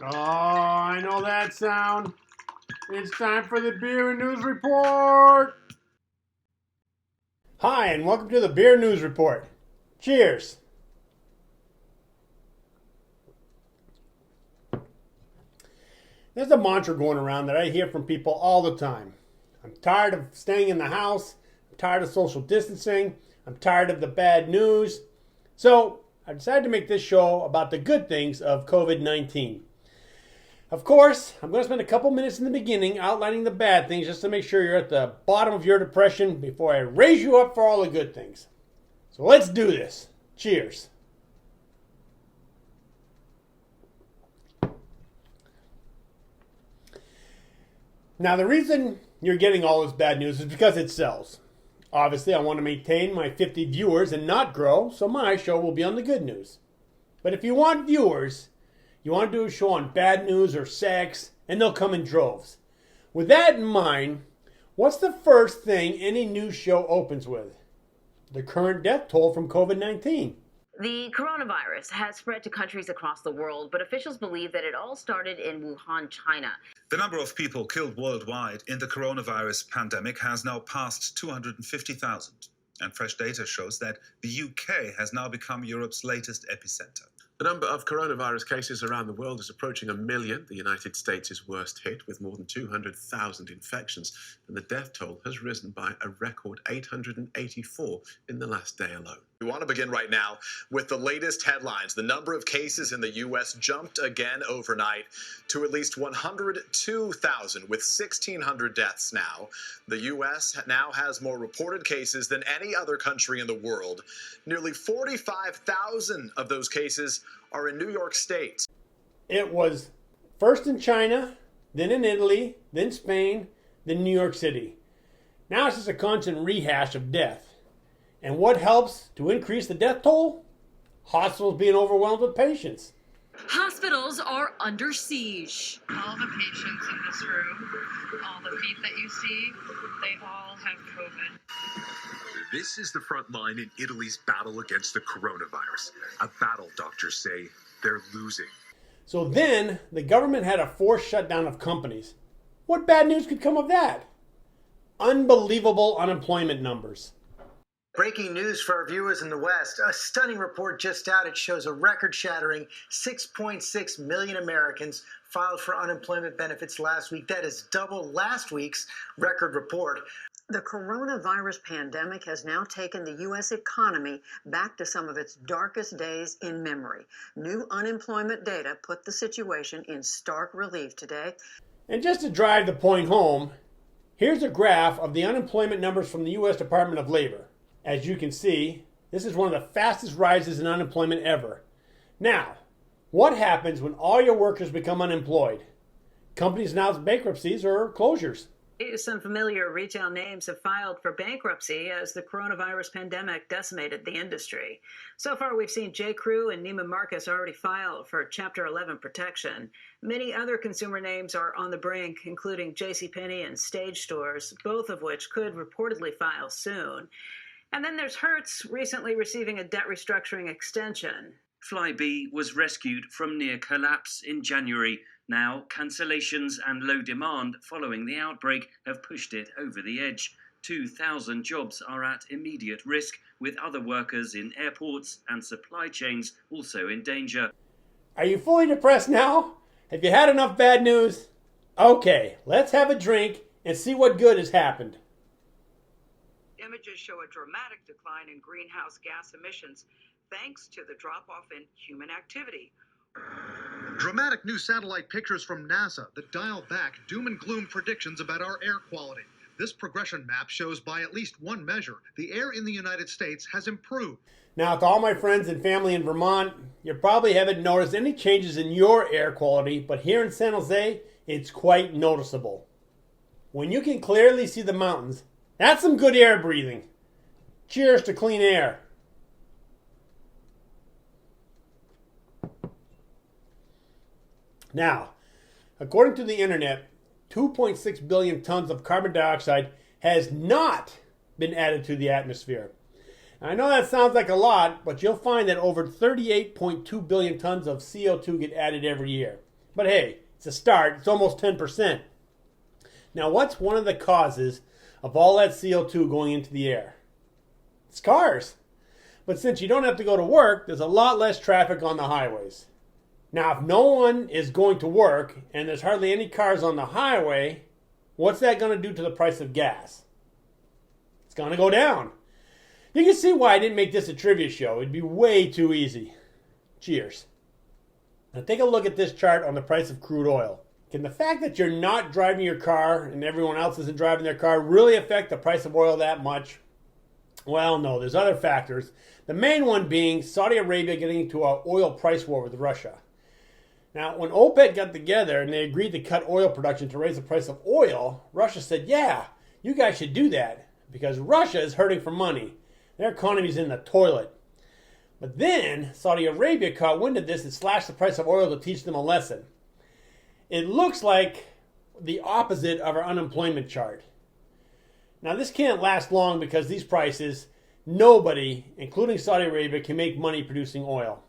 Oh, I know that sound. It's time for the Beer News Report. Hi, and welcome to the Beer News Report. Cheers. There's a mantra going around that I hear from people all the time. I'm tired of staying in the house. I'm tired of social distancing. I'm tired of the bad news. So I decided to make this show about the good things of COVID-19. Of course, I'm going to spend a couple minutes in the beginning outlining the bad things just to make sure you're at the bottom of your depression before I raise you up for all the good things. So let's do this. Cheers. Now, the reason you're getting all this bad news is because it sells. Obviously, I want to maintain my 50 viewers and not grow, so my show will be on the good news. But if you want viewers, you want to do a show on bad news or sex, and they'll come in droves. With that in mind, what's the first thing any news show opens with? The current death toll from COVID-19. The coronavirus has spread to countries across the world, but officials believe that it all started in Wuhan, China. The number of people killed worldwide in the coronavirus pandemic has now passed 250,000. And fresh data shows that the UK has now become Europe's latest epicenter. The number of coronavirus cases around the world is approaching 1 million. The United States is worst hit with more than 200,000 infections, and the death toll has risen by a record 884 in the last day alone. We want to begin right now with the latest headlines. The number of cases in the U.S. jumped again overnight to at least 102,000, with 1,600 deaths now. The U.S. now has more reported cases than any other country in the world. Nearly 45,000 of those cases are in New York State. It was first in China, then in Italy, then Spain, then New York City. Now it's just a constant rehash of death. And what helps to increase the death toll? Hospitals being overwhelmed with patients. Hospitals are under siege. All the patients in this room, all the feet that you see, they all have COVID. This is the front line in Italy's battle against the coronavirus. A battle doctors say they're losing. So then, the government had a forced shutdown of companies. What bad news could come of that? Unbelievable unemployment numbers. Breaking news for our viewers in the West. A stunning report just out. It shows a record-shattering 6.6 million Americans filed for unemployment benefits last week. That is double last week's record report. The coronavirus pandemic has now taken the U.S. economy back to some of its darkest days in memory. New unemployment data put the situation in stark relief today. And just to drive the point home, here's a graph of the unemployment numbers from the U.S. Department of Labor. As you can see, this is one of the fastest rises in unemployment ever. Now, what happens when all your workers become unemployed? Companies announce bankruptcies or closures. Some familiar retail names have filed for bankruptcy as the coronavirus pandemic decimated the industry. So far, we've seen J.Crew and Neiman Marcus already file for Chapter 11 protection. Many other consumer names are on the brink, including JCPenney and Stage Stores, both of which could reportedly file soon. And then there's Hertz recently receiving a debt restructuring extension. Flybe was rescued from near collapse in January. Now, cancellations and low demand following the outbreak have pushed it over the edge. 2,000 jobs are at immediate risk, with other workers in airports and supply chains also in danger. Are you fully depressed now? Have you had enough bad news? Okay, let's have a drink and see what good has happened. Images show a dramatic decline in greenhouse gas emissions thanks to the drop-off in human activity. Dramatic new satellite pictures from NASA that dial back doom and gloom predictions about our air quality. This progression map shows by at least one measure, the air in the United States has improved. Now, to all my friends and family in Vermont, you probably haven't noticed any changes in your air quality, but here in San Jose, it's quite noticeable. When you can clearly see the mountains, that's some good air breathing. Cheers to clean air. Now, according to the internet, 2.6 billion tons of carbon dioxide has not been added to the atmosphere. Now, I know that sounds like a lot, but you'll find that over 38.2 billion tons of CO2 get added every year. But hey, it's a start. It's almost 10%. Now, what's one of the causes of all that CO2 going into the air? It's cars. But since you don't have to go to work, there's a lot less traffic on the highways. Now, if no one is going to work and there's hardly any cars on the highway, what's that going to do to the price of gas? It's going to go down. You can see why I didn't make this a trivia show. It'd be way too easy. Cheers. Now take a look at this chart on the price of crude oil. Can the fact that you're not driving your car and everyone else isn't driving their car really affect the price of oil that much? Well, no, there's other factors. The main one being Saudi Arabia getting into an oil price war with Russia. Now, when OPEC got together and they agreed to cut oil production to raise the price of oil, Russia said, yeah, you guys should do that because Russia is hurting for money. Their economy's in the toilet. But then Saudi Arabia caught wind of this and slashed the price of oil to teach them a lesson. It looks like the opposite of our unemployment chart. Now, this can't last long because these prices, nobody, including Saudi Arabia, can make money producing oil.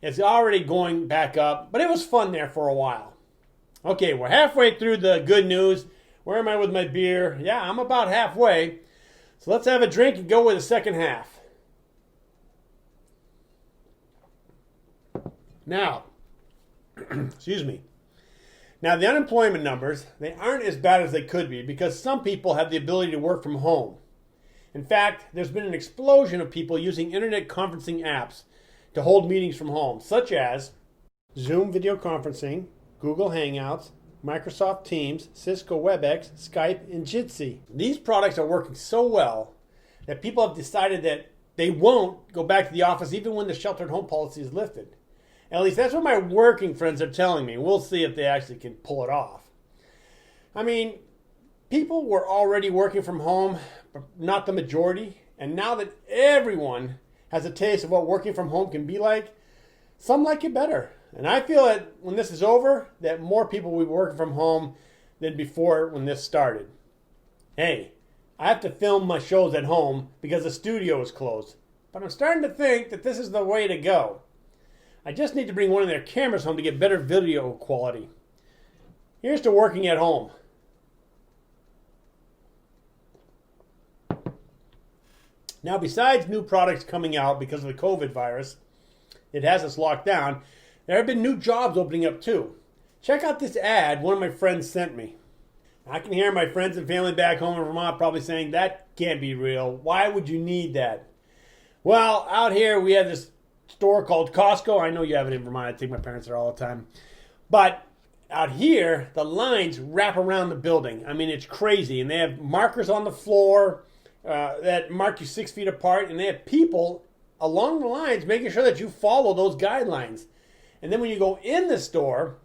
It's already going back up, but it was fun there for a while. Okay, we're halfway through the good news. Where am I with my beer? Yeah, I'm about halfway. So let's have a drink and go with the second half. Now, excuse me. Now, the unemployment numbers, they aren't as bad as they could be because some people have the ability to work from home. In fact, there's been an explosion of people using internet conferencing apps to hold meetings from home, such as Zoom video conferencing, Google Hangouts, Microsoft Teams, Cisco WebEx, Skype, and Jitsi. These products are working so well that people have decided that they won't go back to the office even when the shelter-at-home policy is lifted. At least that's what my working friends are telling me. We'll see if they actually can pull it off. I mean, people were already working from home, but not the majority. And now that everyone has a taste of what working from home can be like, some like it better. And I feel that when this is over, that more people will be working from home than before when this started. Hey, I have to film my shows at home because the studio is closed. But I'm starting to think that this is the way to go. I just need to bring one of their cameras home to get better video quality. Here's to working at home. Now, besides new products coming out because of the COVID virus, it has us locked down, there have been new jobs opening up too. Check out this ad one of my friends sent me. I can hear my friends and family back home in Vermont probably saying, that can't be real. Why would you need that? Well, out here we have this store called Costco. I know you have it in Vermont. I take my parents there all the time. But out here, the lines wrap around the building. I mean, it's crazy. And they have markers on the floor that mark you 6 feet apart, and they have people along the lines making sure that you follow those guidelines. And then when you go in the store,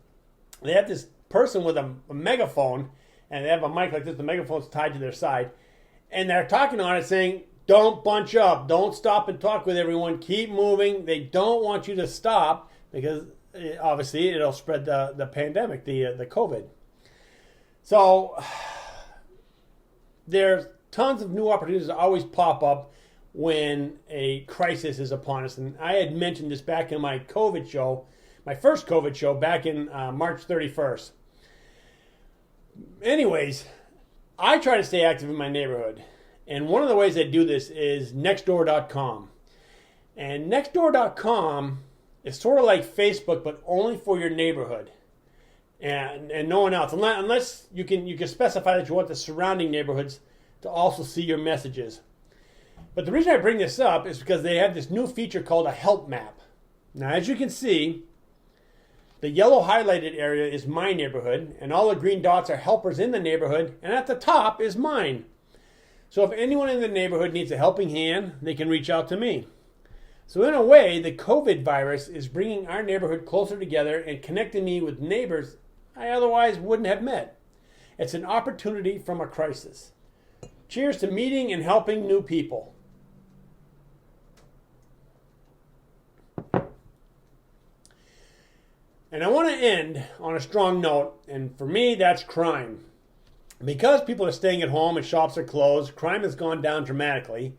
they have this person with a megaphone, and they have a mic like this. The megaphone's tied to their side, and they're talking on it saying, don't bunch up, don't stop and talk with everyone, keep moving. They don't want you to stop because obviously it'll spread the pandemic, the COVID. So there's tons of new opportunities that always pop up when a crisis is upon us. And I had mentioned this back in my COVID show, my first COVID show back in March 31st. Anyways, I try to stay active in my neighborhood. And one of the ways I do this is nextdoor.com. And nextdoor.com is sort of like Facebook, but only for your neighborhood. And no one else. Unless you can specify that you want the surrounding neighborhoods to also see your messages. But the reason I bring this up is because they have this new feature called a help map. Now, as you can see, the yellow highlighted area is my neighborhood, and all the green dots are helpers in the neighborhood, and at the top is mine. So if anyone in the neighborhood needs a helping hand, they can reach out to me. So in a way, the COVID virus is bringing our neighborhood closer together and connecting me with neighbors I otherwise wouldn't have met. It's an opportunity from a crisis. Cheers to meeting and helping new people. And I want to end on a strong note, and for me, that's crime. Because people are staying at home and shops are closed, crime has gone down dramatically.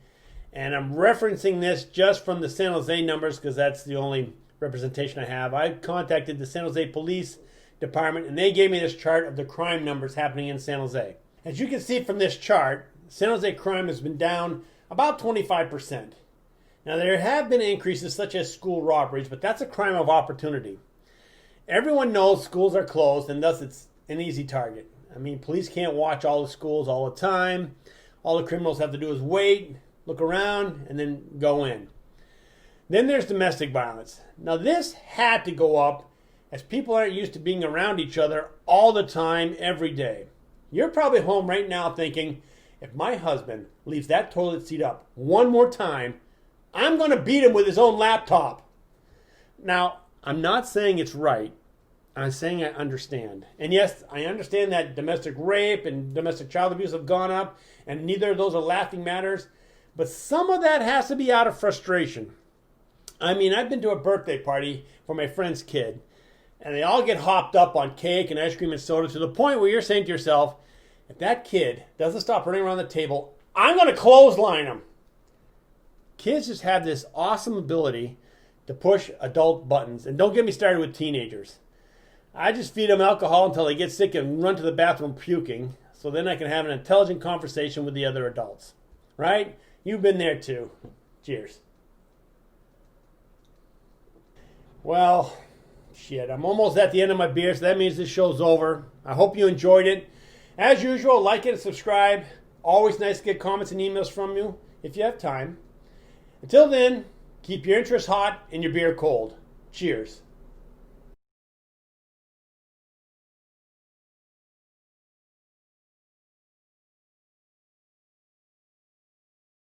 And I'm referencing this just from the San Jose numbers because that's the only representation I have. I contacted the San Jose police department, and they gave me this chart of the crime numbers happening in San Jose. As you can see from this chart, San Jose crime has been down about 25%. Now, there have been increases such as school robberies, but that's a crime of opportunity. Everyone knows schools are closed, and thus it's an easy target. I mean, police can't watch all the schools all the time. All the criminals have to do is wait, look around, and then go in. Then there's domestic violence. Now, this had to go up as people aren't used to being around each other all the time, every day. You're probably home right now thinking, if my husband leaves that toilet seat up one more time, I'm going to beat him with his own laptop. Now, I'm not saying it's right. I'm saying I understand. And yes, I understand that domestic rape and domestic child abuse have gone up, and neither of those are laughing matters. But some of that has to be out of frustration. I mean, I've been to a birthday party for my friend's kid, and they all get hopped up on cake and ice cream and soda to the point where you're saying to yourself, if that kid doesn't stop running around the table, I'm going to clothesline him. Kids just have this awesome ability to push adult buttons. And don't get me started with teenagers. I just feed them alcohol until they get sick and run to the bathroom puking, so then I can have an intelligent conversation with the other adults. Right? You've been there too. Cheers. Well, shit, I'm almost at the end of my beer, so that means this show's over. I hope you enjoyed it. As usual, like it and subscribe. Always nice to get comments and emails from you if you have time. Until then, keep your interest hot and your beer cold. Cheers.